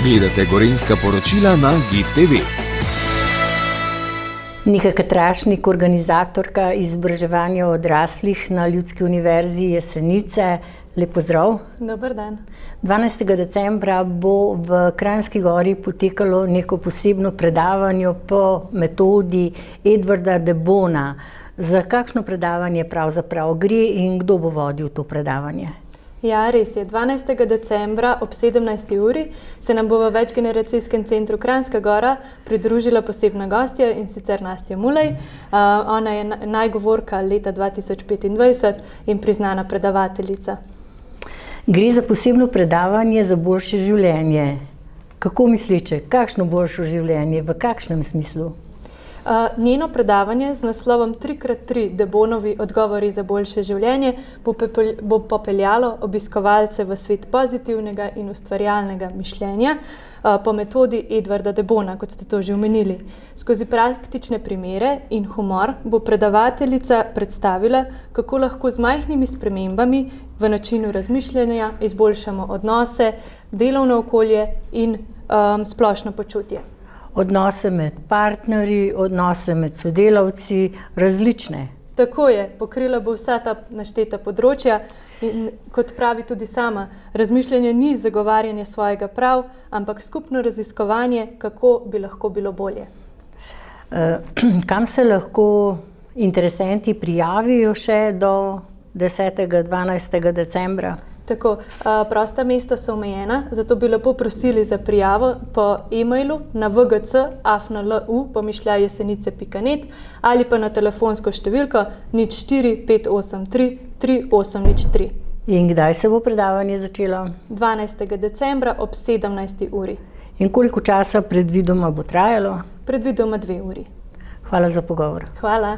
Gledate Gorenjska poročila na GIF TV. Nika Katrašnik, organizatorka izobraževanja odraslih na Ljudski univerzi Jesenice. Lep pozdrav. Dober dan. 12. decembra bo v Kranjski Gori potekalo neko posebno predavanje po metodi Edvarda de Bona. Za kakšno predavanje pravzaprav gre in kdo bo vodil to predavanje? Ja, res je. 12. decembra ob 17. uri se nam bo v večgeneracijskem centru Kranjska Gora pridružila posebna gostja, in sicer Nastja Mulej. Ona je najgovorka leta 2025 in priznana predavateljica. Gre za posebno predavanje za boljše življenje. Kako misliče, kakšno boljše življenje, v kakšnem smislu? Njeno predavanje z naslovom 3x3 de Bonovi odgovori za boljše življenje bo popeljalo obiskovalce v svet pozitivnega in ustvarjalnega mišljenja po metodi Edvarda de Bona, kot ste to že omenili. Skozi praktične primere in humor bo predavateljica predstavila, kako lahko z majhnimi spremembami v načinu razmišljanja izboljšamo odnose, delovno okolje in splošno počutje. Odnose med partnerji, odnose med sodelavci, različne. Tako je, pokrila bo vsa ta našteta področja in kot pravi tudi sama, razmišljanje ni zagovarjanje svojega prav, ampak skupno raziskovanje, kako bi lahko bilo bolje. Kam se lahko interesenti prijavijo še do 10. 12. decembra? Tako, prosta mesta so omejena, zato bi lepo prosili za prijavo po e-mailu na vgc@lu@jesenice.net ali pa na telefonsko številko 04 583 3803. In kdaj se bo predavanje začelo? 12. decembra ob 17. uri. In koliko časa predvidoma bo trajalo? Predvidoma 2 uri. Hvala za pogovor. Hvala.